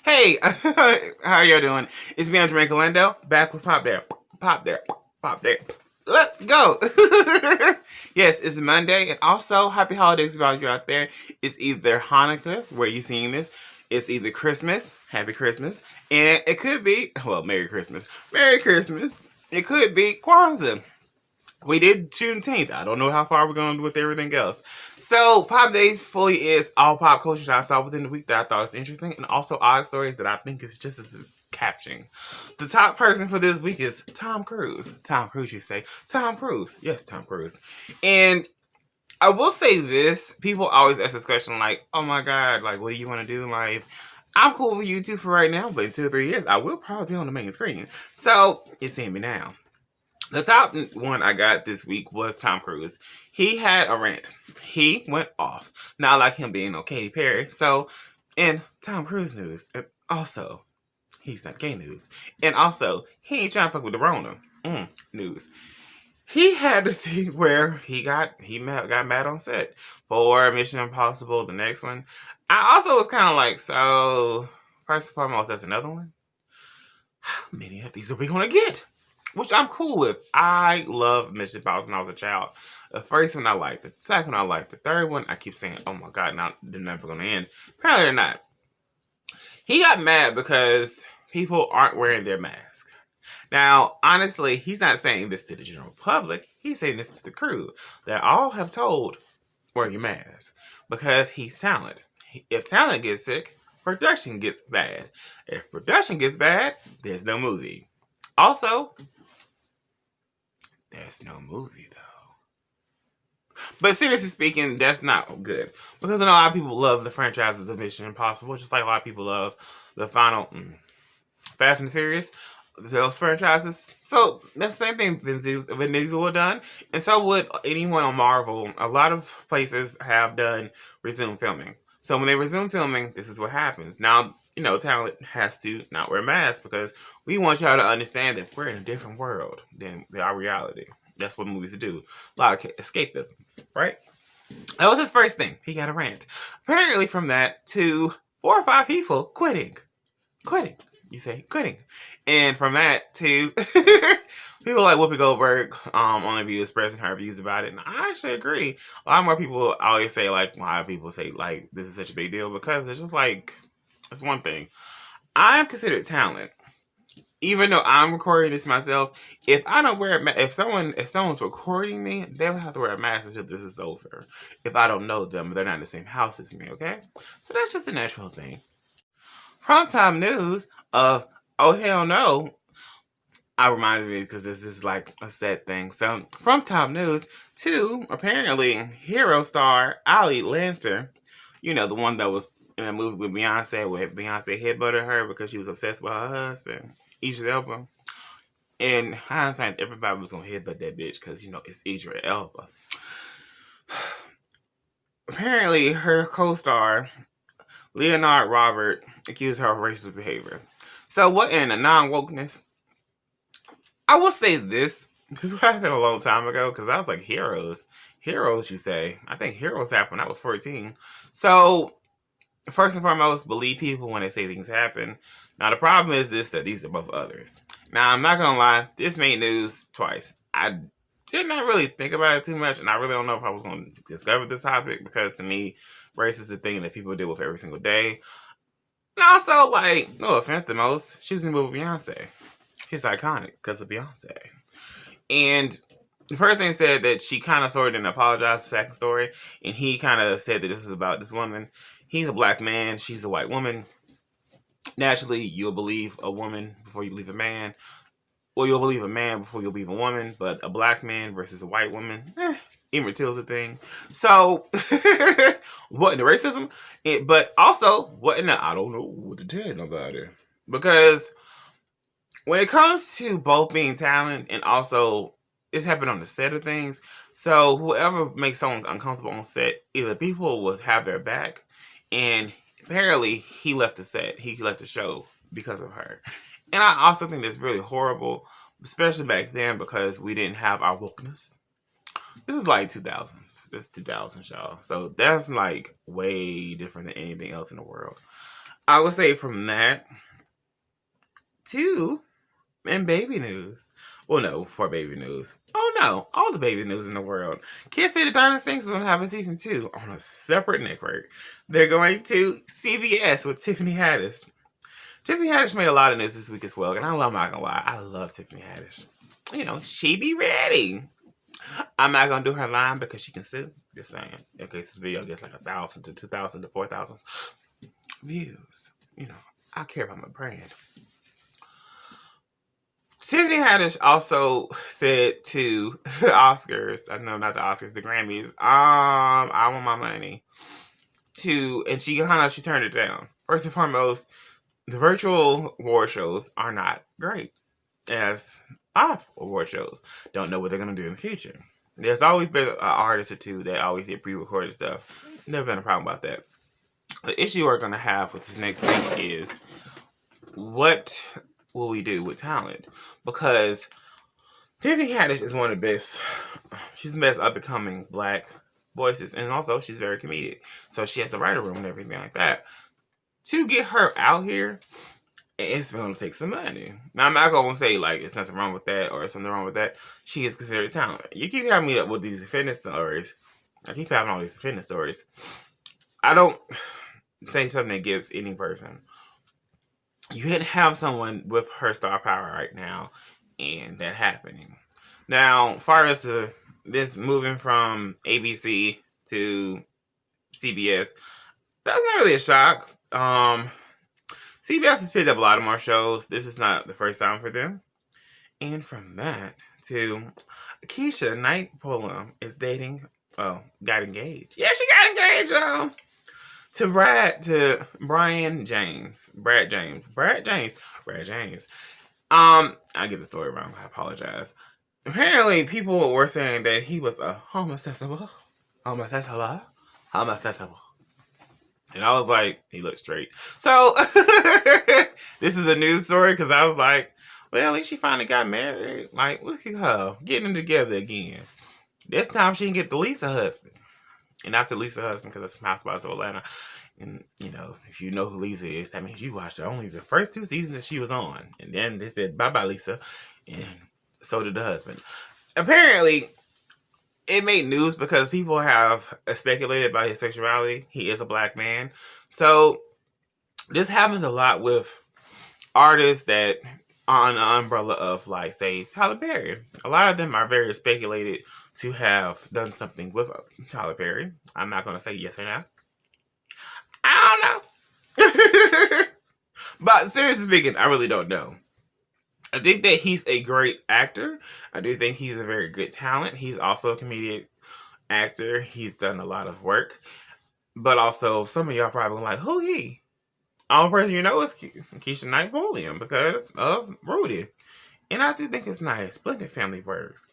Hey, how y'all doing? It's me, Jermaine Callando, back with POPDAY. POPDAY. POPDAY. Let's go. Yes, it's Monday, and also happy holidays to all you out there. It's either Hanukkah, where you seeing this. It's either Christmas, happy Christmas, and it could be, well, Merry Christmas. Merry Christmas. It could be Kwanzaa. We did Juneteenth. I don't know how far we're going with everything else. So, Pop Days fully is all pop culture that I saw within the week that I thought was interesting, and also odd stories that I think is just as catching. The top person for this week is Tom Cruise. Tom Cruise, you say? Tom Cruise. Yes, Tom Cruise. And I will say this: people always ask this question, like, "Oh my God, like, what do you want to do in life?" I'm cool with YouTube for right now, but in 2 or 3 years, I will probably be on the main screen. So, you're seeing me now. The top one I got this week was Tom Cruise. He had a rant. He went off. Not like him being no Katy Perry. So, in Tom Cruise news, and also, he's not gay news. And also, he ain't trying to fuck with the Rona news. He had the thing where he got mad on set for Mission Impossible, the next one. I also was kind of like, so, first and foremost, that's another one. How many of these are we going to get? Which I'm cool with. I love Mission Impossible when I was a child. The first one I liked. The second one I liked. The third one I keep saying, oh my God, now they're never going to end. Apparently they're not. He got mad because people aren't wearing their mask. Now, honestly, he's not saying this to the general public. He's saying this to the crew that all have told, wear your mask. Because he's talent. If talent gets sick, production gets bad. If production gets bad, there's no movie. Also, there's no movie, though. But seriously speaking, that's not good. Because I know a lot of people love the franchises of Mission Impossible, just like a lot of people love the final Fast and Furious, those franchises. So, that's the same thing Vin Diesel would have done. And so would anyone on Marvel. A lot of places have done resume filming. So, when they resume filming, this is what happens. Now, talent has to not wear masks because we want y'all to understand that we're in a different world than our reality. That's what movies do. A lot of escapisms, right? That was his first thing. He got a rant. Apparently from that to 4 or 5 people quitting. You say quitting. And from that to people like Whoopi Goldberg on the view expressing her views about it. And I actually agree. A lot more people always say, like, why people say, like, this is such a big deal, because it's just like, it's one thing. I am considered talent. Even though I'm recording this myself, if I don't wear a mask, if someone's recording me, they'll have to wear a mask until this is over. If I don't know them, they're not in the same house as me, okay? So that's just a natural thing. Primetime news of, oh hell no, I reminded me because this is like a sad thing. So from top news to apparently hero star Ali Lancer, the one that was in a movie with Beyonce, where Beyonce headbutted her because she was obsessed with her husband, Idris Elba. In hindsight, everybody was gonna headbutt that bitch because it's Idris Elba. Apparently, her co-star Leonard Robert accused her of racist behavior. So, what in a non-wokeness? I will say this. This happened a long time ago because I was like, Heroes, you say. I think Heroes happened when I was 14. So, first and foremost, believe people when they say things happen. Now, the problem is this, that these are both others. Now, I'm not going to lie. This made news twice. I did not really think about it too much, and I really don't know if I was going to discover this topic because, to me, race is a thing that people deal with every single day. And also, like, no offense to most, she's in the movie with Beyonce. She's iconic because of Beyonce. And the first thing said that she kind of sort of didn't apologize to the second story, and he kind of said that this is about this woman. He's a black man, she's a white woman. Naturally, you'll believe a woman before you believe a man. Well, you'll believe a man before you'll believe a woman, but a black man versus a white woman, Emmett Till's a thing. So, what in the racism? But also, what in the, I don't know what to tell you about it. Because when it comes to both being talent and also it's happened on the set of things, so whoever makes someone uncomfortable on set, either people will have their back, and apparently he left the set, he left the show because of her. And I also think that's really horrible, especially back then because we didn't have our wokeness. This is like 2000s. This is 2000s, y'all. So that's like way different than anything else in the world. I would say from that to and baby news. Well, no, for baby news. Oh no, all the baby news in the world. Kids Say the Dynasty is going to have a season 2 on a separate network. They're going to CBS with Tiffany Haddash. Tiffany Haddash made a lot of news this week as well, and I'm not gonna lie, I love Tiffany Haddash. You know, she be ready. I'm not gonna do her line because she can sue. Just saying. In case this video gets like 1,000 to 2,000 to 4,000 views. You know, I care about my brand. Tiffany Haddish also said to the Oscars, no, not the Oscars, the Grammys, I want my money. And she turned it down. First and foremost, the virtual award shows are not great as live award shows. Don't know what they're going to do in the future. There's always been an artist or two that always get pre-recorded stuff. Never been a problem about that. The issue we're going to have with this next thing is, what will we do with talent? Because Tiffany Haddish is one of the best, she's the best up-and-coming black voices, and also she's very comedic. So she has a writer room and everything like that. To get her out here, it's going to take some money. Now, I'm not going to say, like, it's nothing wrong with that or something wrong with that. She is considered talent. You keep having me up with these fitness stories. I keep having all these fitness stories. I don't say something against any person. You can't have someone with her star power right now and that happening. Now, as far as this moving from ABC to CBS, that's not really a shock. CBS has picked up a lot of more shows. This is not the first time for them. And from that to Keisha Knight Pullum is got engaged. Yeah, she got engaged, y'all. To Brad James. I get the story wrong. I apologize. Apparently, people were saying that he was a homosexual. And I was like, he looked straight. So, this is a news story because I was like, well, at least she finally got married. Like, look at her getting them together again. This time she didn't get the Lisa husband. And that's the Lisa husband because that's from Housewives of Atlanta. And, you know, if you know who Lisa is, that means you watched only the first 2 seasons that she was on. And then they said, bye-bye, Lisa. And so did the husband. Apparently, it made news because people have speculated about his sexuality. He is a black man. So, this happens a lot with artists that are on the umbrella of, like, say, Tyler Perry. A lot of them are very speculated to have done something with Tyler Perry. I'm not going to say yes or no. I don't know. But seriously speaking, I really don't know. I think that he's a great actor. I do think he's a very good talent. He's also a comedic actor. He's done a lot of work. But also, some of y'all probably like, who he? All person you know is Keisha Knight Pullum because of Rudy. And I do think it's nice. Blended family works.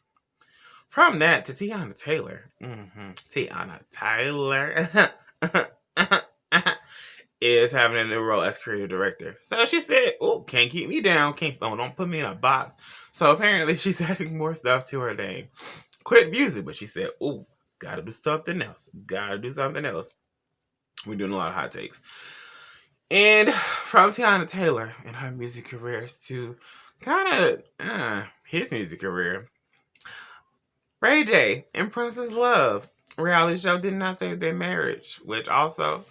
From that to Teyanna Taylor. Teyanna Taylor is having a new role as creative director. So she said, oh, can't keep me down. Don't put me in a box. So apparently she's adding more stuff to her name. Quit music, but she said, oh, gotta do something else. We're doing a lot of hot takes. And from Teyanna Taylor and her music careers to kind of his music career, Ray J and Princess Love reality show did not save their marriage, which also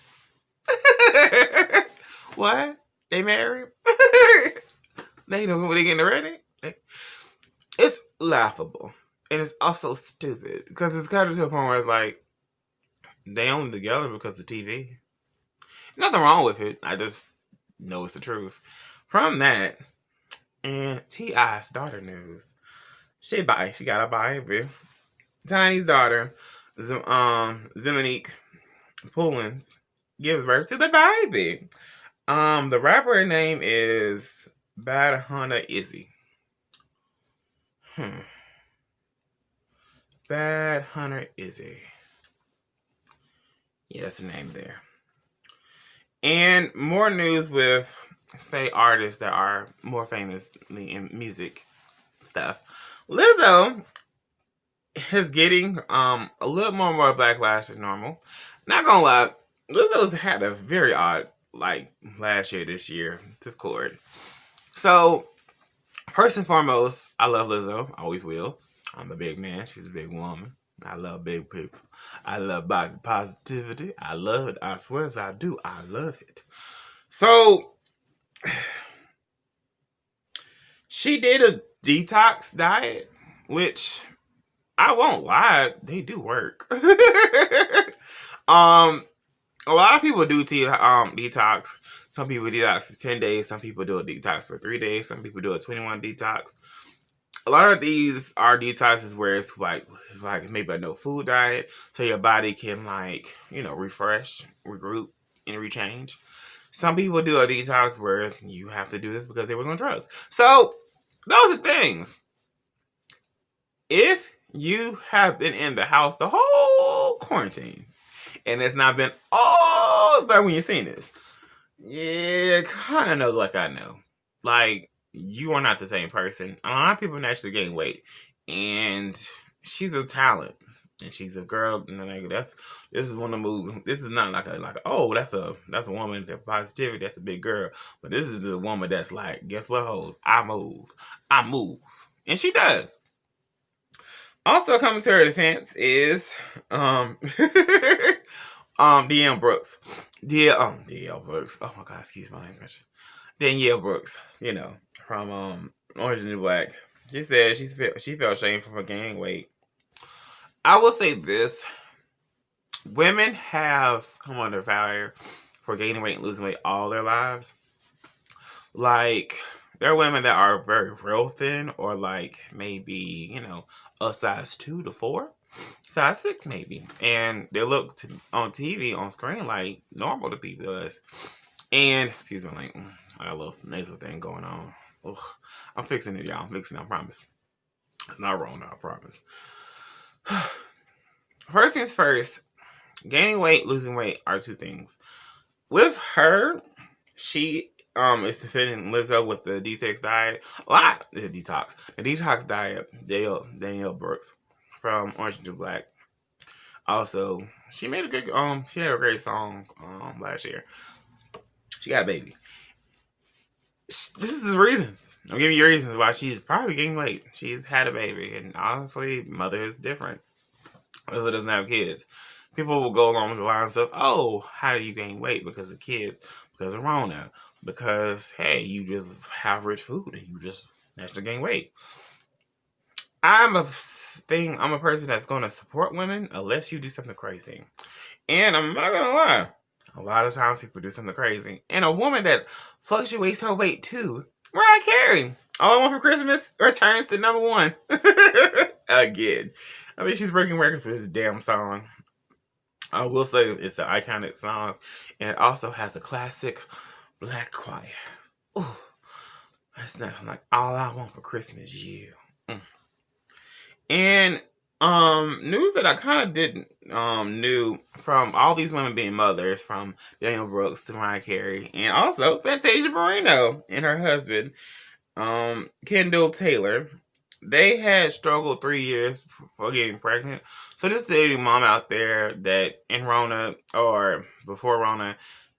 what? They married? They getting ready? It's laughable. And it's also stupid. Because it's kind of to a point where it's like, they only together because of TV. Nothing wrong with it. I just know it's the truth. From that, and T.I.'s daughter news. She got a baby. Tiny's daughter, Zonnique Pullum, gives birth to the baby. The rapper name is Bad Hunter Izzy. Bad Hunter Izzy. Yeah, that's the name there. And more news with, say, artists that are more famously in music stuff. Lizzo is getting a little more backlash than normal. Not gonna lie, Lizzo's had a very odd like last year, this year, Discord. So first and foremost, I love Lizzo. Always will. I'm a big man. She's a big woman. I love big people. I love positivity. I love it. I swear as I do. I love it. So she did a detox diet, which I won't lie, they do work. A lot of people do detox. Some people detox for 10 days. Some people do a detox for 3 days. Some people do a 21 detox. A lot of these are detoxes where it's like maybe a no food diet, so your body can refresh, regroup, and rechange. Some people do a detox where you have to do this because they was on drugs. So those are things. If you have been in the house the whole quarantine, and it's not been all the time when you've seen this, yeah, kind of know like I know. Like, you are not the same person. A lot of people naturally gain weight, and she's a talent, and she's a girl. And this is one of the moves. This is not like that's a woman, that positivity, that's a big girl. But this is the woman that's like, guess what, hoes? I move, and she does. Also coming to her defense is Danielle Brooks. Danielle Brooks. Oh my God, excuse my language. Danielle Brooks, from Orange is the New Black. She said she felt ashamed for gaining weight. I will say this: women have come under fire for gaining weight and losing weight all their lives. Like, there are women that are very real thin, or like maybe a size 2 to 4, size 6 maybe, and they look on TV on screen like normal to people. And excuse me, I got a little nasal thing going on. Ugh. I'm fixing it, y'all. I'm fixing it, I promise. It's not wrong, I promise. First things first, gaining weight, losing weight are two things. With her, she is defending Lizzo with the detox diet. The detox diet. Danielle Brooks from Orange is the New Black. Also, she made a good she had a great song last year. She got a baby. This is reasons. I'm giving you reasons why she's probably gaining weight. She's had a baby, and honestly, mother is different. Lizzo doesn't have kids. People will go along with the lines of, oh, how do you gain weight? Because of kids, because of Rona, because, hey, you just have rich food and you just naturally gain weight. I'm a person that's going to support women unless you do something crazy. And I'm not going to lie, a lot of times people do something crazy. And a woman that fluctuates her weight too, Mariah Carey, All I Want for Christmas returns to number 1. Again. I think she's breaking records for this damn song. I will say it's an iconic song, and it also has a classic black choir. Ooh, that's not like All I Want for Christmas is You. And news that I kind of didn't knew from all these women being mothers, from Danielle Brooks to Mariah Carey, and also Fantasia Barrino and her husband, Kendall Taylor. They had struggled 3 years for getting pregnant. So just to any mom out there that in Rona or before Rona,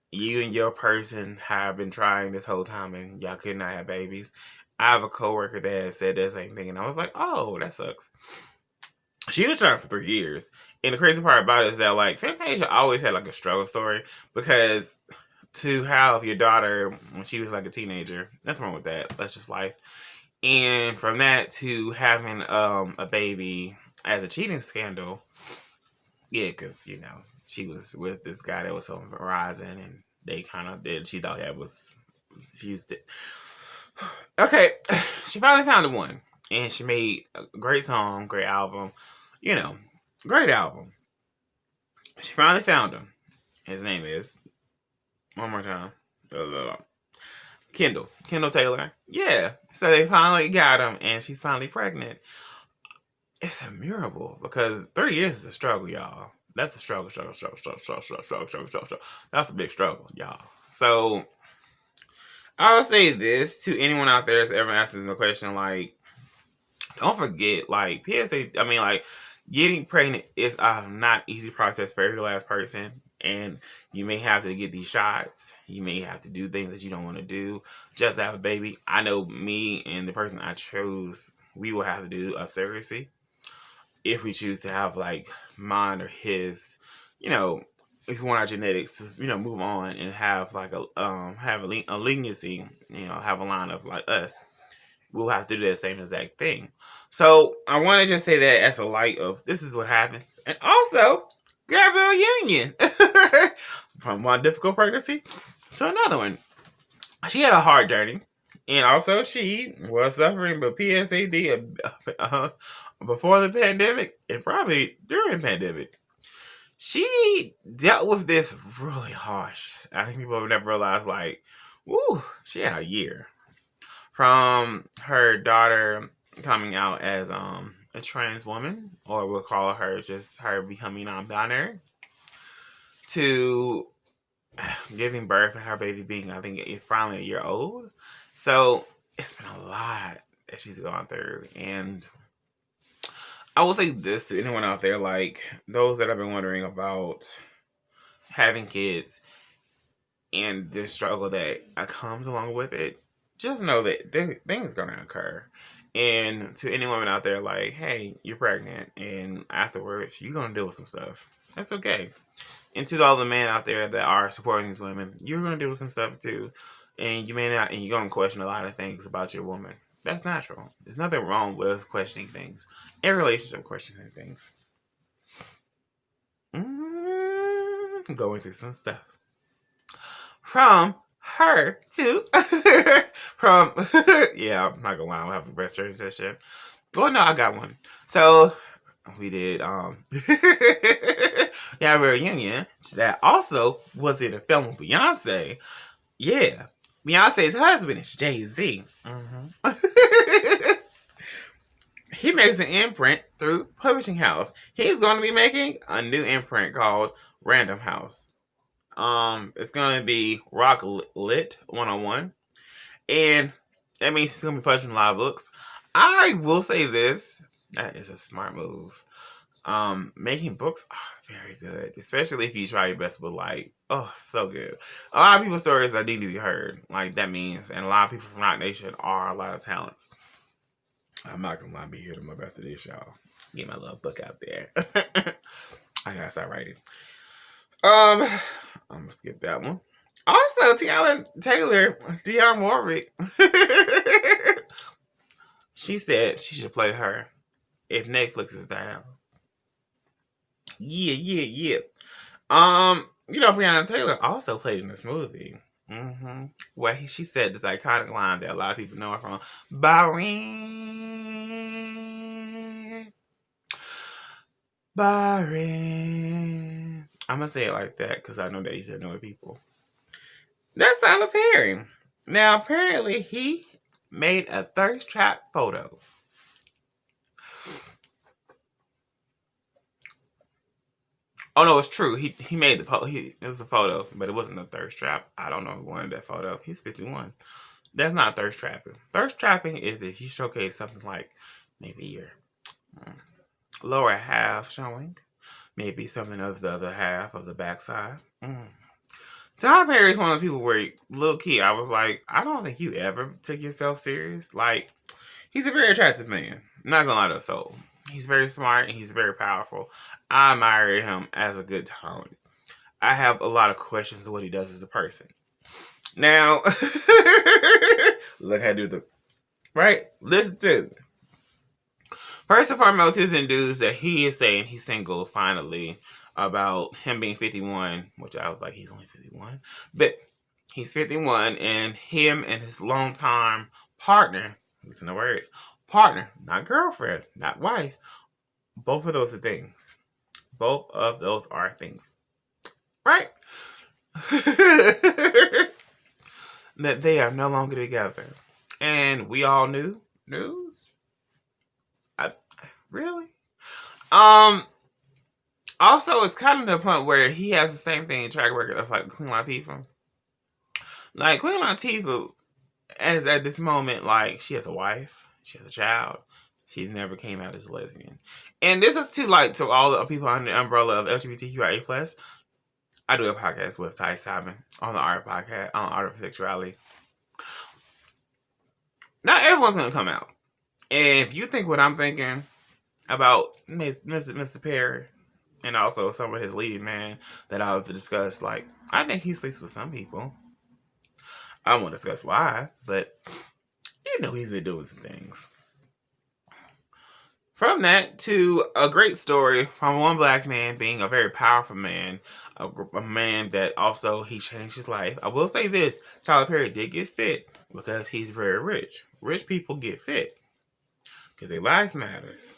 you and your person have been trying this whole time and y'all could not have babies. I have a coworker that said the same thing, and I was like, oh, that sucks. She was trying for 3 years. And the crazy part about it is that, Fantasia always had, a struggle story, because to have your daughter when she was, a teenager, nothing wrong with that. That's just life. And from that to having a baby as a cheating scandal, yeah, because, she was with this guy that was on Verizon, and they kind of did. She thought that was, she used it. Okay, she finally found the one, and she made a great song, great album, great album. She finally found him. His name is, one more time, Kendall Taylor. Yeah, so they finally got him, and she's finally pregnant. It's a miracle, because 3 years is a struggle, y'all. That's a struggle. That's a big struggle, y'all. So I would say this to anyone out there that's ever asking the question, don't forget, PSA, getting pregnant is a not easy process for every last person. And you may have to get these shots. You may have to do things that you don't want to do just to have a baby. I know me and the person I chose, we will have to do a surrogacy if we choose to have like mine or his, you know, if we want our genetics to, you know, move on and have like a leniency, you know, have a line of like us, we'll have to do the same exact thing. So I want to just say that as a light of this is what happens. And also, Gabrielle Union. From one difficult pregnancy to another one. She had a hard journey. And also, she was suffering with PSAD before the pandemic and probably during the pandemic. She dealt with this really harsh. I think people have never realized, like, woo, she had a year. From her daughter coming out as a trans woman, or we'll call her just her becoming non-binary, to giving birth and her baby being, I think, finally a year old. So it's been a lot that she's gone through. And I will say this to anyone out there, like those that have been wondering about having kids and the struggle that comes along with it, just know that things going to occur. And to any woman out there, like, hey, you're pregnant, and afterwards you're going to deal with some stuff. That's okay. And to all the men out there that are supporting these women, you're going to deal with some stuff too. And you may not, and you're going to question a lot of things about your woman. That's natural. There's nothing wrong with questioning things. In a relationship, questioning things. Going through some stuff. From her to, yeah, I'm not going to lie, I don't have a breast session. Well, no, I got one. So, we did, yeah, we're a reunion that also was in a film with Beyonce. Yeah. Beyonce's husband is Jay-Z. He makes an imprint through publishing house. He's going to be making a new imprint called Random House. It's going to be Rock Lit 101. And that means he's going to be publishing a lot of books. I will say this. That is a smart move. Making books are very good, especially if you try your best with like, oh, so good. A lot of people's stories that need to be heard, like that means, and a lot of people from Rock Nation are a lot of talents. I'm not gonna lie, be hitting them up after this, y'all. Get my little book out there. I gotta start writing. I'm gonna skip that one. Also, Tiyanna Taylor, Dionne Warwick. She said she should play her if Netflix is down. Yeah. You know, Breonna Taylor also played in this movie. Where she said this iconic line that a lot of people know her from. Byron. I'm going to say it like that because I know that he's annoying people. That's Tyler Perry. Now, apparently, he made a thirst trap photo. Oh no, it's true. He made the it was a photo, but it wasn't a thirst trap. I don't know who wanted that photo. He's 51. That's not thirst trapping. Thirst trapping is if you showcase something like maybe your lower half showing, maybe something of the other half of the backside. Tyler Perry is one of the people where, little kid, I was like, I don't think you ever took yourself serious. Like, he's a very attractive man. Not gonna lie to a soul. He's very smart and he's very powerful. I admire him as a good talent. I have a lot of questions of what he does as a person. Now, look how I do the right. Listen to me. First and foremost, his news that he is saying he's single finally about him being 51, which I was like, he's only 51, but he's 51, and him and his longtime partner. Listen to the words. Partner, not girlfriend, not wife. Both of those are things. Both of those are things. Right? That they are no longer together. And we all knew. News? Really? Also, it's kind of the point where he has the same thing in track record of like Queen Latifah. Like, Queen Latifah, as at this moment, like, she has a wife. She has a child. She's never came out as a lesbian. And this is to all the people under the umbrella of LGBTQIA+. I do a podcast with Ty Simon on the Art podcast, on Art of Sexuality. Not everyone's going to come out. And if you think what I'm thinking about Mr. Perry and also some of his leading man that I've discussed, like, I think he sleeps with some people. I won't discuss why, but you know he's been doing some things. From that to a great story from one black man being a very powerful man, a man that also he changed his life. I will say this, Tyler Perry did get fit because he's very rich. Rich people get fit because their life matters.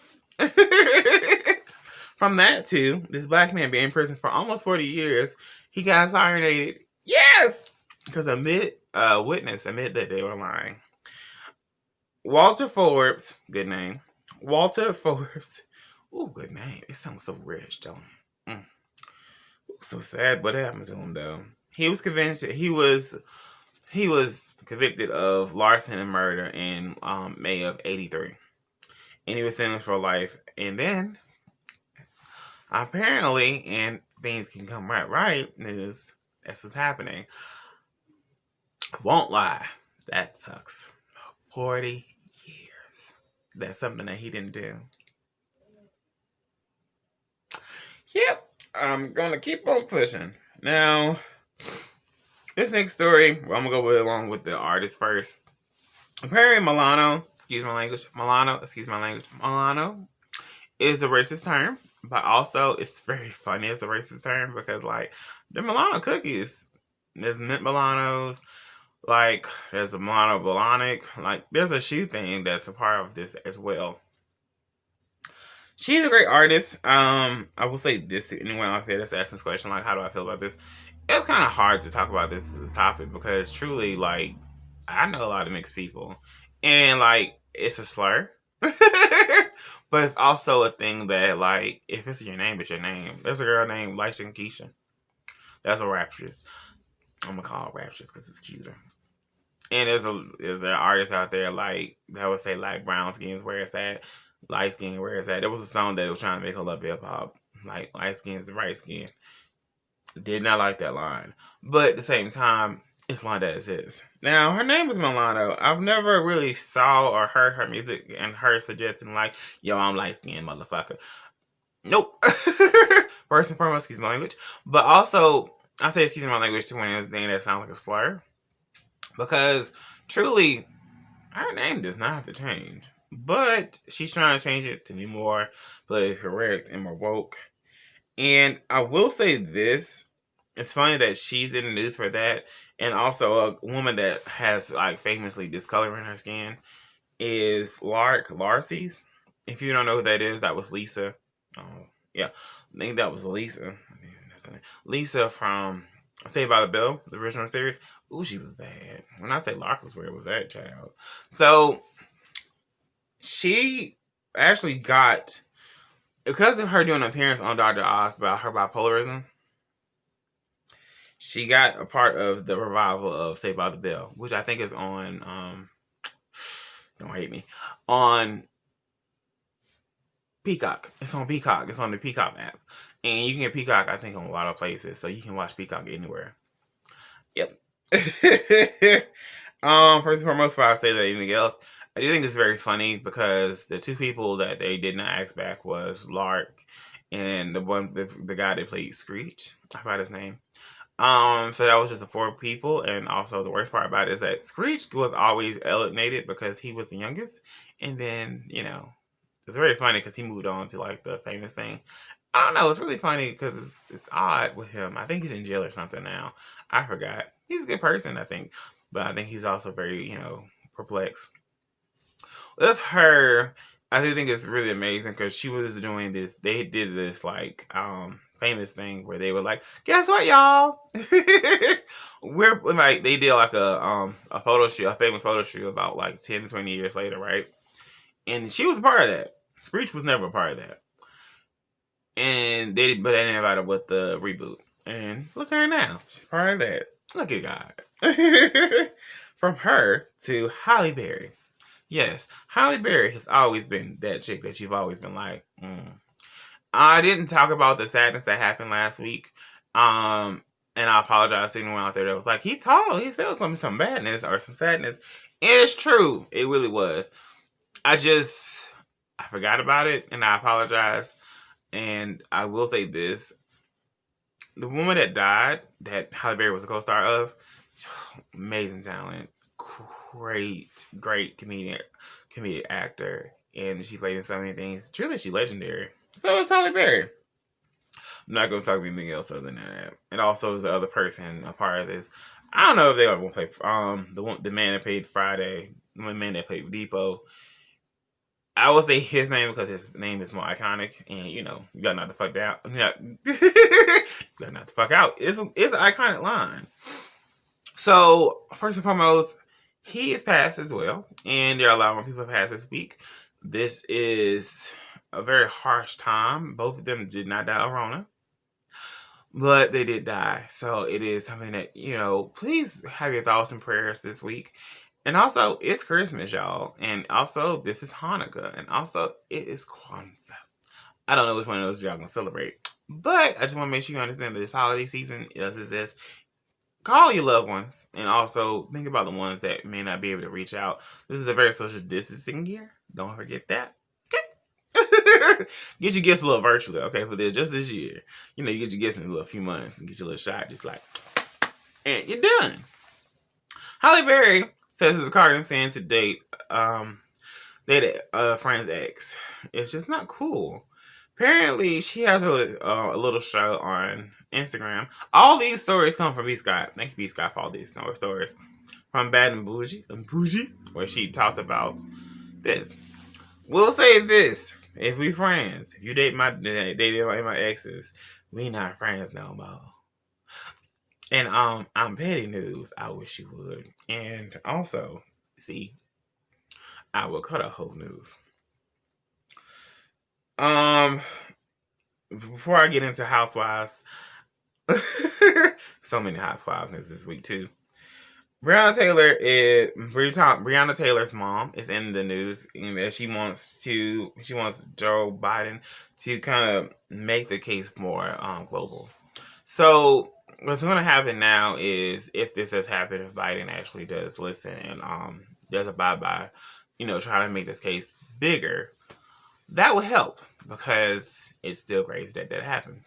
From that to this black man being in prison for almost 40 years, he got assassinated. Yes! Because a witness admitted that they were lying. Walter Forbes, good name. Walter Forbes. Ooh, good name. It sounds so rich, don't it? So sad what happened to him, though. He was convinced he was convicted of larceny and murder in May of 83. And he was sentenced for life. And then, apparently, and things can come right, is that's what's happening. Won't lie. That sucks. 40 years. That's something that he didn't do. Yep. I'm going to keep on pushing. Now, this next story, I'm going to go along with the artist first. Apparently, Milano is a racist term, but also it's very funny as a racist term because, like, the Milano cookies, there's mint Milanos, like, there's a Milano Balonic, like, there's a shoe thing that's a part of this as well. She's a great artist. I will say this to anyone out there that's asking this question, like, how do I feel about this? It's kind of hard to talk about this as a topic because truly, like, I know a lot of mixed people. And, like, it's a slur. But it's also a thing that, like, if it's your name, it's your name. There's a girl named Lisha Keisha. That's a raptress. I'm going to call her raptress because it's cuter. And there's an artist out there, like, that would say, like, brown skin is where it's at. Light skin, where it's at. There was a song that was trying to make her love hip hop. Like, light skin is the right skin. Did not like that line. But at the same time, it's one that exists. Now, her name is Milano. I've never really saw or heard her music and her suggesting, like, yo, I'm light skinned, motherfucker. Nope. First and foremost, excuse my language. But also, I say excuse my language to when it's a thing that sounds like a slur. Because, truly, her name does not have to change. But she's trying to change it to be more politically correct and more woke. And I will say this. It's funny that she's in the news for that. And also a woman that has, like, famously discoloring her skin is Larcy's. If you don't know who that is, that was Lisa. Yeah, I think that was Lisa. Lisa from Saved by the Bell, the original series. Ooh, she was bad. When I say Lark was where was that child? So she actually got, because of her doing an appearance on Dr. Oz about her bipolarism, she got a part of the revival of Saved by the Bell, which I think is on, don't hate me, on Peacock. It's on Peacock. It's on the Peacock app. And you can get Peacock, I think, on a lot of places. So you can watch Peacock anywhere. Yep. First and foremost, before I say that anything else, I do think it's very funny because the two people that they did not ask back was Lark and the guy that played Screech. I forgot his name. So that was just the 4 people, and also the worst part about it is that Screech was always eliminated because he was the youngest, and then, you know, it's very funny because he moved on to, like, the famous thing. I don't know, it's really funny because it's odd with him. I think he's in jail or something now. I forgot. He's a good person, I think, but I think he's also very, you know, perplexed. With her, I do think it's really amazing because she was doing this. They did this, like, famous thing where they were like, guess what, y'all? We're like, they did like a photo shoot, a famous photo shoot about like 10 to 20 years later, right? And she was a part of that. Screech was never a part of that. And they didn't invite her with the reboot. And look at her now. She's part of that. Look at God. From her to Halle Berry. Yes, Halle Berry has always been that chick that you've always been like, I didn't talk about the sadness that happened last week. And I apologize to anyone out there that was like, he tall, he still some badness or some sadness. And it's true. It really was. I forgot about it, and I apologize. And I will say this. The woman that died, that Halle Berry was a co-star of, amazing talent. Great comedic actor. And she played in so many things. Truly, she's legendary. So is Halle Berry. I'm not going to talk about anything else other than that. And also, the other person a part of this. I don't know if they ever play the man that played Friday, the man that played Depot. I will say his name because his name is more iconic, and you gotta knock the fuck out. Yeah, you gotta knock the fuck out. It's an iconic line. So first and foremost, he is passed as well, and there are a lot more people passed this week. This is a very harsh time. Both of them did not die of RHOA, but they did die. So it is something that please have your thoughts and prayers this week. And also, it's Christmas, y'all. And also, this is Hanukkah. And also, it is Kwanzaa. I don't know which one of those y'all gonna celebrate. But I just want to make sure you understand that this holiday season is this. Call your loved ones. And also, think about the ones that may not be able to reach out. This is a very social distancing year. Don't forget that. Okay? Get your gifts a little virtually, okay, for this, just this year. You get your gifts in a little few months and get your little shot, just like, and you're done. Halle Berry says it's a cardinal sin to date a friend's ex. It's just not cool. Apparently, she has a little show on Instagram. All these stories come from B. Scott. Thank you, B. Scott, for all these stories. From Bad and Bougie, where she talked about this. We'll say this. If we friends, if you date my exes, we not friends no more. And I'm petty news. I wish you would. And also, see, I will cut a whole news. Before I get into Housewives, so many Housewives news this week too. Breonna Taylor's mom is in the news, and she wants Joe Biden to kind of make the case more global. So what's going to happen now is, if this has happened, if Biden actually does listen and does abide by, trying to make this case bigger, that will help, because it's still crazy that happened.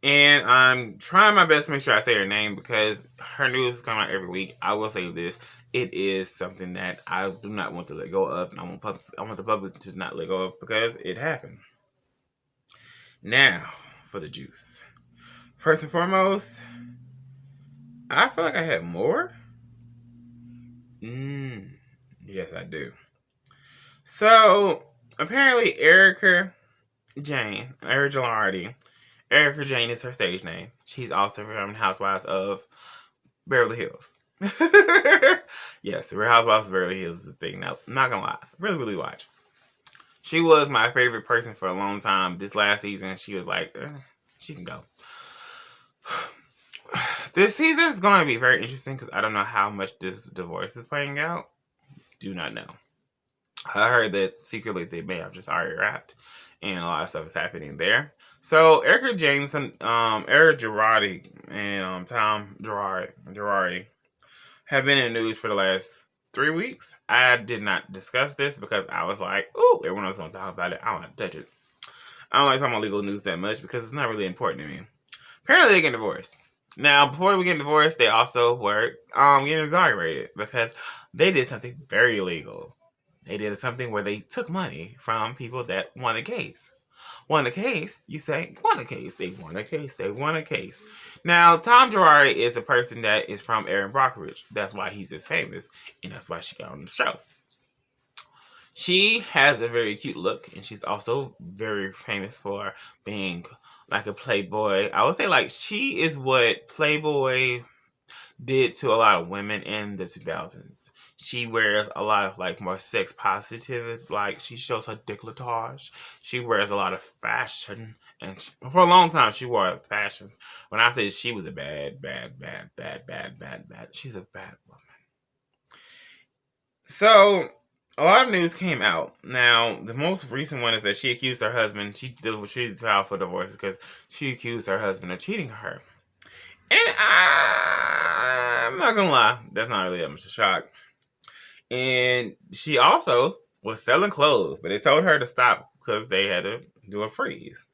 And I'm trying my best to make sure I say her name, because her news is coming out every week. I will say this. It is something that I do not want to let go of, and I want the public to not let go of, because it happened. Now, for the juice. First and foremost, I feel like I had more. Yes, I do. So, apparently, Erika Girardi. Erika Jane is her stage name. She's also from Housewives of Beverly Hills. Yes, Real Housewives of Beverly Hills is the thing. Now, I'm not gonna lie. Really, really watch. She was my favorite person for a long time. This last season, she was like, she can go. This season is going to be very interesting, because I don't know how much this divorce is playing out. Do not know. I heard that secretly they may have just already wrapped, and a lot of stuff is happening there. So Erika Girardi and Tom Girardi have been in the news for the last 3 weeks. I did not discuss this because I was like, ooh, everyone else going to talk about it. I don't want to touch it. I don't like talking about legal news that much, because it's not really important to me. Apparently, they get divorced. Now, before we get divorced, they also were getting exonerated, because they did something very illegal. They did something where they took money from people that won a case. Won a case, you say, won a case. They won a case. They won a case. Now, Tom Girardi is a person that is from Erin Brockovich. That's why he's as famous, and that's why she got on the show. She has a very cute look, and she's also very famous for being like a Playboy. I would say, like, she is what Playboy did to a lot of women in the 2000s. She wears a lot of, like, more sex positive, like, she shows her décolletage. She wears a lot of fashion, and for a long time she wore fashions. When I say she was a bad, she's a bad woman. So a lot of news came out. Now, the most recent one is that she accused her husband. She filed for divorce because she accused her husband of cheating her. And I'm not gonna lie, that's not really that much of a shock. And she also was selling clothes, but they told her to stop because they had to do a freeze.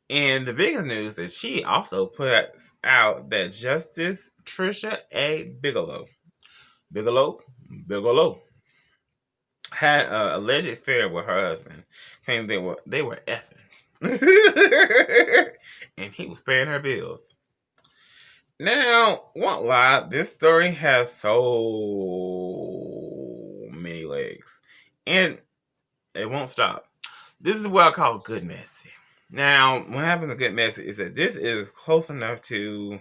And the biggest news that she also put out that Justice Trisha A. Bigelow had an alleged affair with her husband. Claimed they were effing, and he was paying her bills. Now, won't lie, this story has so many legs, and it won't stop. This is what I call good messy. Now, what happens in good messy is that this is close enough to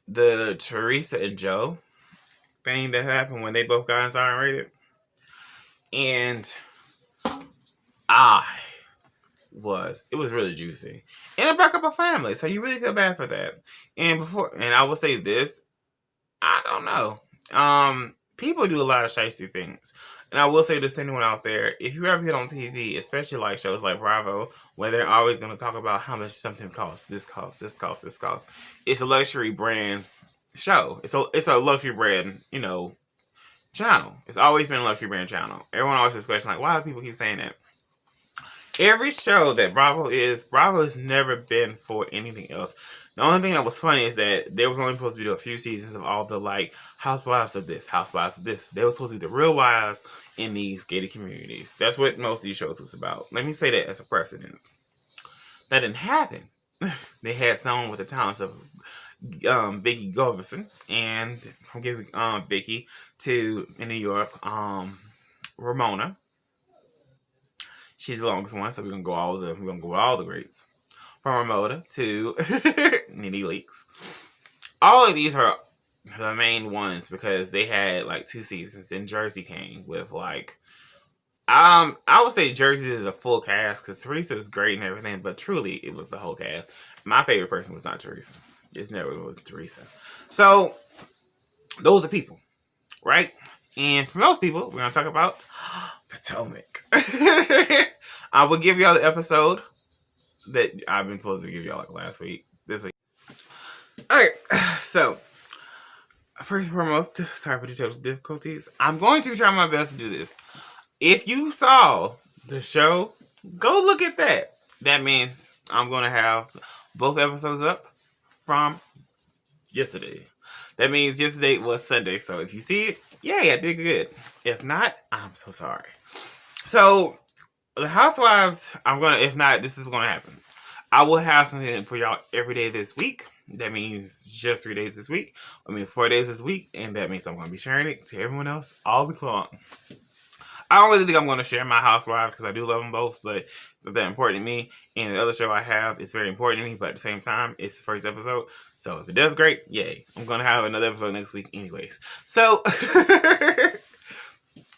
the Teresa and Joe thing that happened when they both got exonerated. And it was really juicy. And it broke up a family, so you really feel bad for that. And I will say this, I don't know. People do a lot of shicey things. And I will say this to anyone out there, if you ever get on TV, especially like shows like Bravo, where they're always going to talk about how much something costs, this costs, this costs, this costs. It's a luxury brand show. It's a luxury brand, channel. It's always been a luxury brand channel. Everyone always has questions like, why do people keep saying that? Every show that Bravo has never been for anything else. The only thing that was funny is that there was only supposed to be a few seasons of all the housewives of this, housewives of this. They were supposed to be the real wives in these gated communities. That's what most of these shows was about. Let me say that as a precedent. That didn't happen. They had someone with the talents of Vicky Govison, and from giving Vicky to in New York, Ramona. She's the longest one, so we're gonna go with all the greats. From Ramona to Nene Leakes. All of these are the main ones because they had 2 seasons. And Jersey came with I would say Jersey is a full cast because Teresa is great and everything, but truly it was the whole cast. My favorite person was not Teresa. It never was Teresa. So those are people, right? And for those people, we're gonna talk about Potomac. I will give y'all the episode that I've been supposed to give y'all this week. Alright, so first and foremost, sorry for the technical difficulties. I'm going to try my best to do this. If you saw the show, go look at that. That means I'm going to have both episodes up from yesterday. That means yesterday was Sunday. So if you see it, yay, I did good. If not, I'm so sorry. So the Housewives, if not, this is going to happen. I will have something for y'all every day this week. That means just 3 days this week. 4 days this week. And that means I'm going to be sharing it to everyone else all week long. I don't really think I'm going to share my Housewives because I do love them both, but it's not that important to me. And the other show I have is very important to me, but at the same time, it's the first episode. So if it does great, yay. I'm going to have another episode next week anyways. So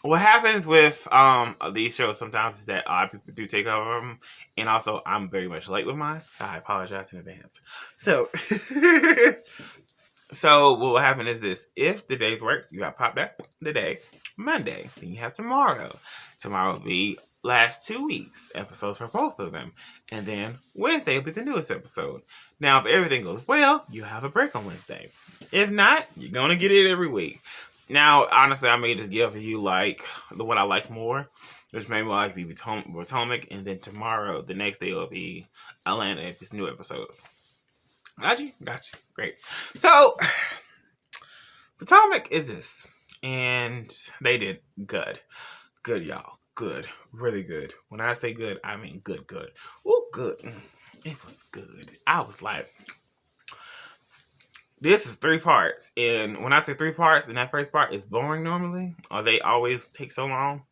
what happens with these shows sometimes is that odd people do take over them. And also, I'm very much late with mine, so I apologize in advance. So, what will happen is this. If the days work, you have POPDAY today, Monday. Then you have tomorrow. Tomorrow will be last 2 weeks, episodes for both of them. And then Wednesday will be the newest episode. Now, if everything goes well, you have a break on Wednesday. If not, you're going to get it every week. Now, honestly, I may just give you the one I like more. Which maybe will be Potomac, and then tomorrow, the next day, will be Atlanta if it's new episodes. Got you? Great. So, Potomac is this. And they did good. Good, y'all. Good. Really good. When I say good, I mean good. Ooh, good. It was good. I was like, this is 3 parts. And when I say 3 parts, and that first part is boring normally, or they always take so long,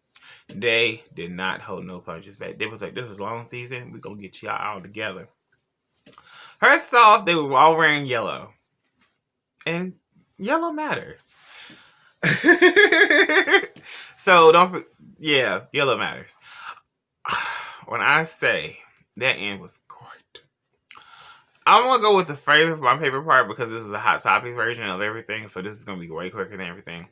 they did not hold no punches back. They was like, this is long season. We're going to get y'all all together. First off, they were all wearing yellow. And yellow matters. So, yellow matters. When I say that end was great, I'm going to go with my favorite part because this is a hot topic version of everything. So, this is going to be way quicker than everything.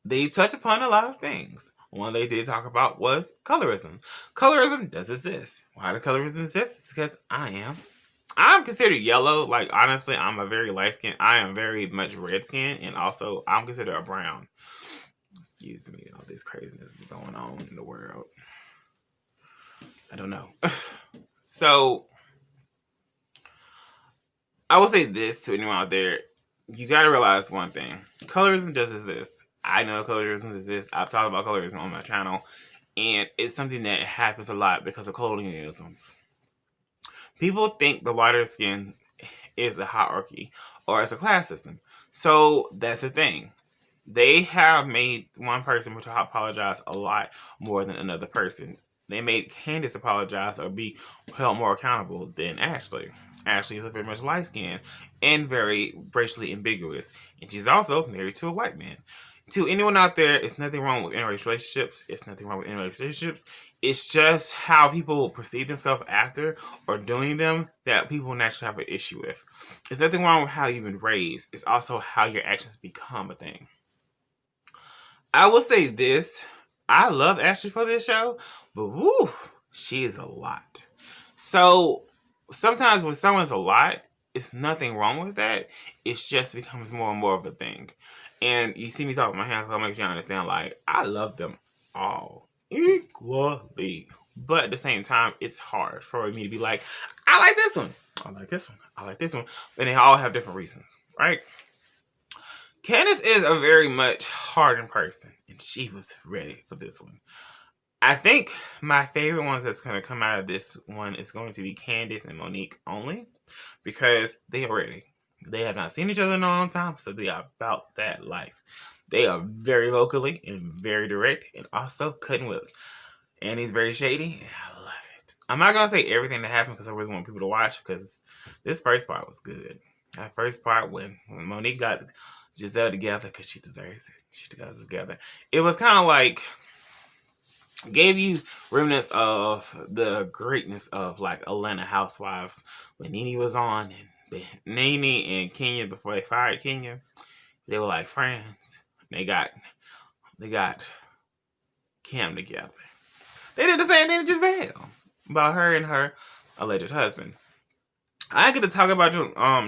They touch upon a lot of things. One they did talk about was colorism. Colorism does exist. Why does colorism exist? It's because I am I'm considered yellow. Like, honestly, I'm a very light skin. I am very much red skin, and also I'm considered a brown. Excuse me, all this craziness is going on in the world. I don't know. So, I will say this to anyone out there. You gotta realize one thing. Colorism does exist. I know colorism exists. I've talked about colorism on my channel. And it's something that happens a lot because of colonialisms. People think the lighter skin is a hierarchy or it's a class system. So that's the thing. They have made one person which I apologize a lot more than another person. They made Candace apologize or be held more accountable than Ashley. Ashley is very much light skinned and very racially ambiguous. And she's also married to a white man. To anyone out there, it's nothing wrong with interracial relationships. It's nothing wrong with interracial relationships. It's just how people perceive themselves after or doing them that people naturally have an issue with. It's nothing wrong with how you've been raised. It's also how your actions become a thing. I will say this. I love Ashley for this show, but woo, she is a lot. So sometimes when someone's a lot, it's nothing wrong with that. It just becomes more and more of a thing. And you see me talk with my hands, so it makes you understand, like, I love them all equally. But at the same time, it's hard for me to be like, I like this one. I like this one. I like this one. And they all have different reasons, right? Candace is a very much hardened person, and she was ready for this one. I think my favorite ones that's going to come out of this one is going to be Candace and Monique only, because they are ready. They have not seen each other in a long time, so they are about that life. They are very vocally and very direct, and also cutting whips. And he's very shady, and I love it. I'm not going to say everything that happened because I really want people to watch, because this first part was good. That first part when Monique got Giselle together, because she deserves it. She got us together. It was kind of like, gave you remnants of the greatness of like Atlanta Housewives when Nene was on, and Nene and Kenya, before they fired Kenya, they were like friends. They got Kim together. They did the same thing to Giselle about her and her alleged husband. I get to talk about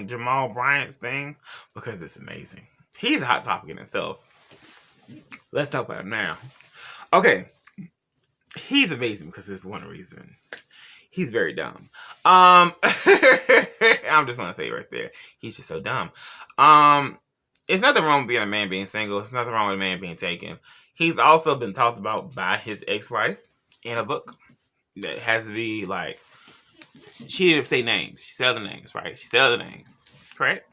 Jamal Bryant's thing because it's amazing. He's a hot topic in itself. Let's talk about him now. Okay. He's amazing because there's one reason. He's very dumb. I'm just gonna say it right there. He's just so dumb. It's nothing wrong with being a man being single. It's nothing wrong with a man being taken. He's also been talked about by his ex-wife in a book that has to be like, she didn't say names. She said other names, right? She said other names, correct?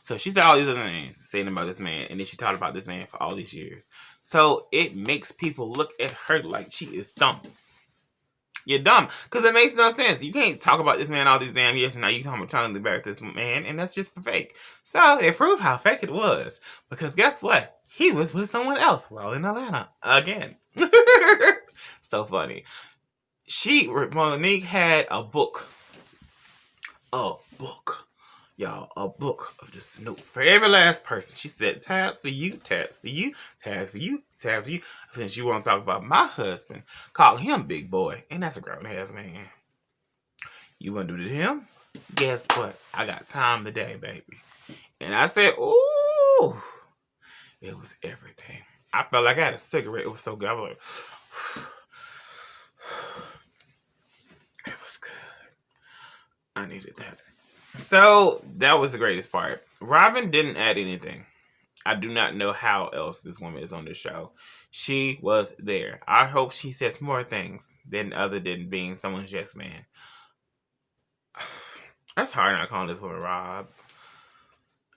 So she said all these other names saying about this man, and then she talked about this man for all these years. So it makes people look at her like she is dumb. You're dumb. Because it makes no sense. You can't talk about this man all these damn years and now you talking about trying to back this man, and that's just fake. So it proved how fake it was. Because guess what? He was with someone else while in Atlanta. Again. So funny. Monique had a book. Y'all, a book of just notes for every last person. She said, tabs for you, tabs for you, tabs for you, tabs for you. Since you want to talk about my husband, call him big boy. And that's a grown-ass man. You want to do to him? Guess what? I got time today, baby. And I said, ooh, it was everything. I felt like I had a cigarette. It was so good. I was like, it was good. I needed that. So that was the greatest part. Robin didn't add anything. I do not know how else this woman is on the show. She was there. I hope she says more things other than being someone's yes man. That's hard not calling this woman Rob.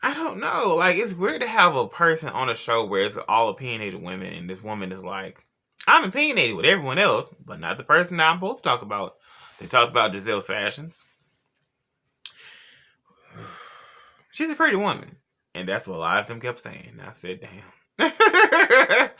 I don't know. Like, it's weird to have a person on a show where it's all opinionated women, and this woman is like, I'm opinionated with everyone else, but not the person that I'm supposed to talk about. They talked about Giselle's fashions. She's a pretty woman. And that's what a lot of them kept saying. And I said, damn.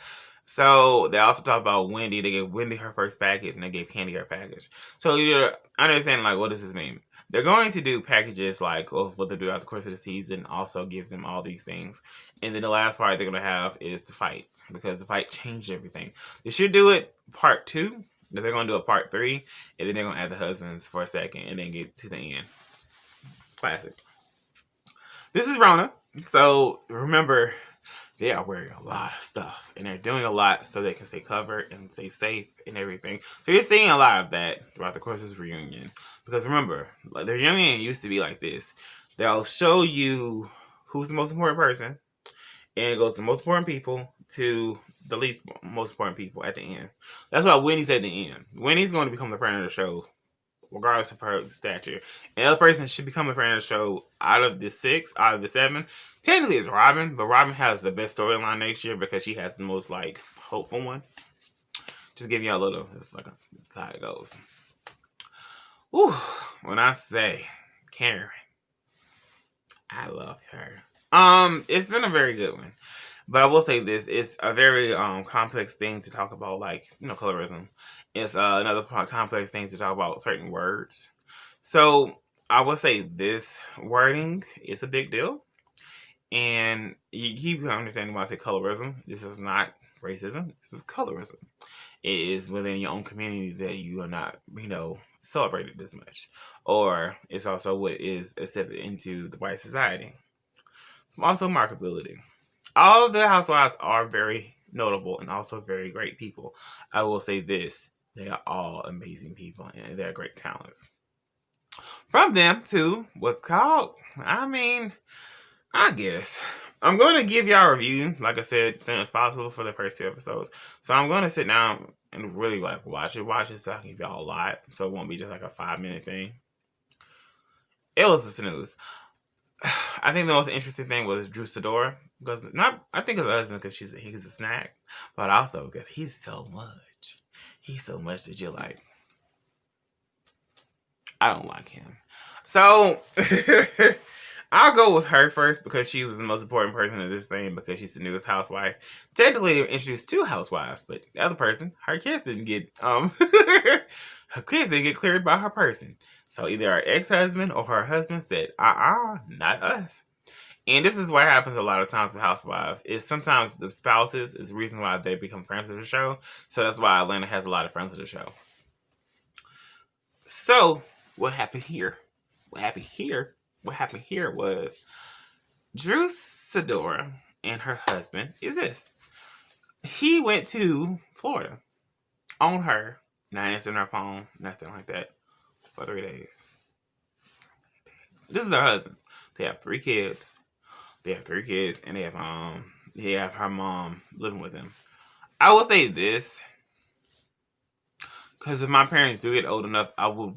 So they also talked about Wendy. They gave Wendy her first package and they gave Candy her package. So you're understanding, like, what does this mean? They're going to do packages like of what they do throughout the course of the season. Also gives them all these things. And then the last part they're going to have is the fight. Because the fight changed everything. They should do it part 2. They're going to do a part 3. And then they're going to add the husbands for a second. And then get to the end. Classic. This is Rona. So remember, they are wearing a lot of stuff. And they're doing a lot so they can stay covered and stay safe and everything. So you're seeing a lot of that throughout the course of this reunion. Because remember, like, their reunion used to be like this. They'll show you who's the most important person. And it goes to the most important people to the least most important people at the end. That's why Wendy's at the end. Wendy's going to become the friend of the show, regardless of her stature. And the other person should become a friend of the show out of the 6, out of the 7. Technically, it's Robin, but Robin has the best storyline next year because she has the most, like, hopeful one. Just give you a little, it's like, this is how it goes. Whew, when I say Karen, I love her. It's been a very good one. But I will say this, it's a very complex thing to talk about, like, colorism. It's another complex thing to talk about certain words. So I will say this wording is a big deal. And you keep understanding when I say colorism. This is not racism. This is colorism. It is within your own community that you are not, celebrated as much. Or it's also what is accepted into the white society. Also marketability. All of the housewives are very notable and also very great people. I will say this. They are all amazing people and they're great talents. From them to what's called, I guess. I'm going to give y'all a review, like I said, as soon as possible for the first 2 episodes. So I'm going to sit down and really watch it so I can give y'all a lot. So it won't be just like a 5-minute thing. It was a snooze. I think the most interesting thing was Drew Sidora. Because I think it's her husband because he's a snack. But also because he's so much. He's so much that you're like, I don't like him. So I'll go with her first because she was the most important person in this thing because she's the newest housewife. Technically introduced 2 housewives, but the other person, her kids didn't get cleared by her person. So either her ex-husband or her husband said, not us. And this is what happens a lot of times with housewives. Is sometimes the spouses is the reason why they become friends of the show. So that's why Atlanta has a lot of friends of the show. So what happened here? What happened here was Drew Sidora and her husband is this. He went to Florida on her, not answering her phone, nothing like that, for 3 days. This is her husband. They have 3 kids. And they have her mom living with him. I will say this, because if my parents do get old enough, I would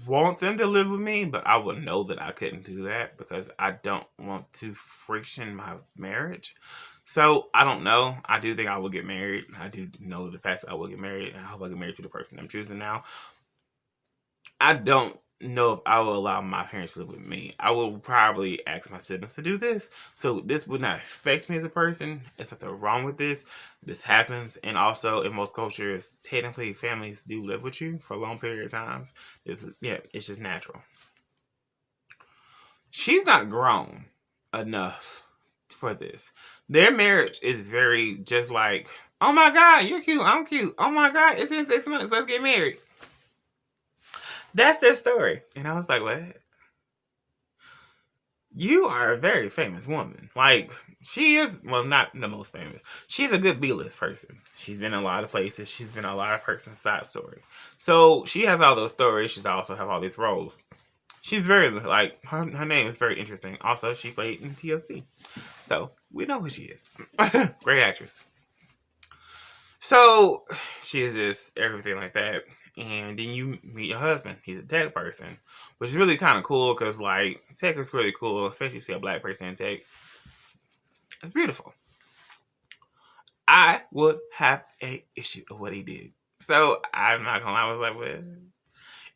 want them to live with me, but I would know that I couldn't do that because I don't want to friction my marriage. So I don't know. I do think I will get married. I do know the fact that I will get married, and I hope I get married to the person I'm choosing now. I don't know if I will allow my parents to live with me. I will probably ask my siblings to do this. So this would not affect me as a person. There's nothing wrong with this. This happens. And also in most cultures, technically families do live with you for a long period of times. It's just natural. She's not grown enough for this. Their marriage is very just like, oh my God, you're cute, I'm cute. Oh my God, it's in 6 months, let's get married. That's their story. And I was like, what? You are a very famous woman. Like, she is, well, not the most famous. She's a good B-list person. She's been in a lot of places. She's been a lot of person's side story. So, she has all those stories. She's also have all these roles. She's very, like, her name is very interesting. Also, she played in TLC. So, we know who she is. Great actress. So, she is this, everything like that. And then you meet your husband. He's a tech person. Which is really kind of cool because, like, tech is really cool. Especially see a black person in tech. It's beautiful. I would have a issue of what he did. So, I'm not gonna lie. I was like, what?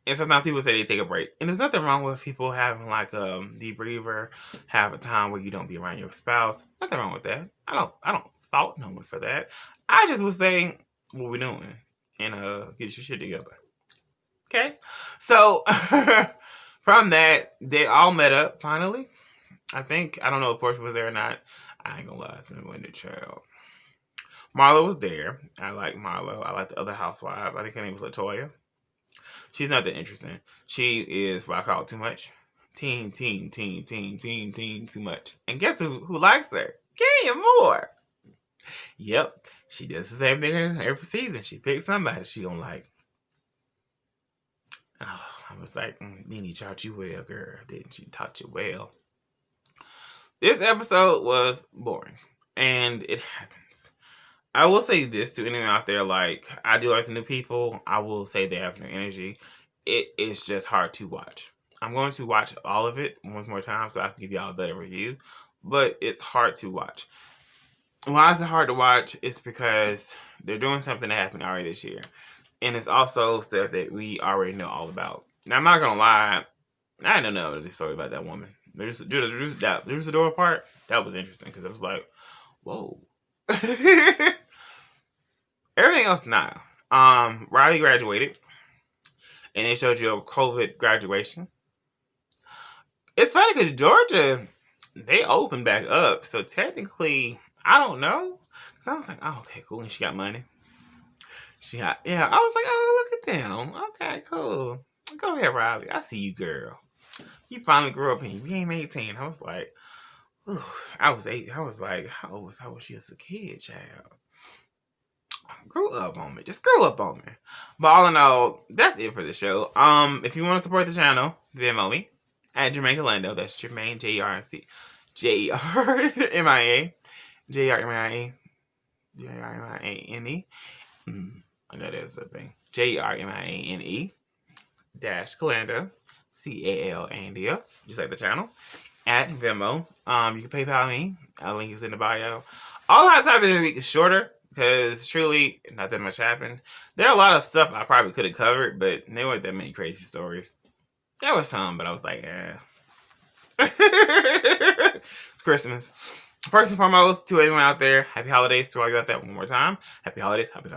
And sometimes people say they take a break. And there's nothing wrong with people having, like, a debriefer. Have a time where you don't be around your spouse. Nothing wrong with that. I don't fault no one for that. I just was saying, what we doing? And get your shit together. Okay? So, from that, they all met up, finally. I don't know if Portia was there or not. I ain't gonna lie, it's been winning child. Marlo was there. I like Marlo. I like the other housewife. I think her name was Latoya. She's not that interesting. She is what I call too much. Teen, too much. And guess who likes her? Kenya Moore. Yep, she does the same thing every season. She picks somebody she don't like. Oh, I was like, Nene taught you well, girl. Didn't she taught you well? This episode was boring, and it happens. I will say this to anyone out there, like, I do like the new people. I will say they have no energy. It is just hard to watch. I'm going to watch all of it one more time so I can give y'all a better review, but it's hard to watch. Why is it hard to watch? It's because they're doing something that happened already this year. And it's also stuff that we already know all about. Now, I'm not going to lie. I didn't know the story about that woman. There's the door part. That was interesting because it was like, whoa. Everything else, nah. Riley graduated. And they showed you a COVID graduation. It's funny because Georgia, they opened back up. So technically, I don't know. Because I was like, oh, okay, cool. And she got money. I was like, oh, look at them. Okay, cool. Go ahead, Riley. I see you, girl. You finally grew up and you became 18. I was like, ooh, I was 8. I was like, how old was she as a kid, child? Grew up on me. Just grew up on me. But all in all, that's it for the show. If you want to support the channel, Venmo me at Jermaine Callando. That's Jermaine, J-E-R-M-I-A. J-E-R-M-I-A. J-E-R-M-I-A. J-E-R-M-I-A-N-E. I know that's the thing. J-E-R-M-I-A-N-E dash Callando. C-A-L-A-N-D-O. Just like the channel. At Venmo. You can PayPal me. Our link is in the bio. All that happened this week is shorter. Because truly, not that much happened. There are a lot of stuff I probably could have covered, but there weren't that many crazy stories. There was some, but I was like, It's Christmas. First and foremost, to everyone out there, happy holidays to all you out there one more time. Happy holidays, happy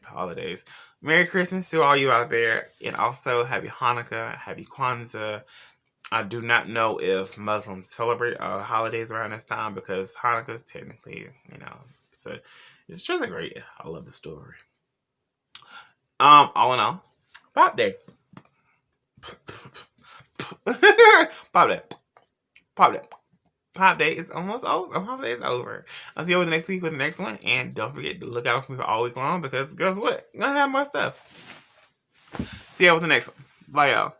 holidays. Merry Christmas to all you out there. And also, happy Hanukkah, happy Kwanzaa. I do not know if Muslims celebrate holidays around this time because Hanukkah is technically, so it's just a great. I love the story. All in all, Pop Day. Pop Day is almost over. Pop Day is over. I'll see you over next week with the next one, and don't forget to look out for me all week long because guess what? I'm gonna have more stuff. See you with the next one. Bye, y'all.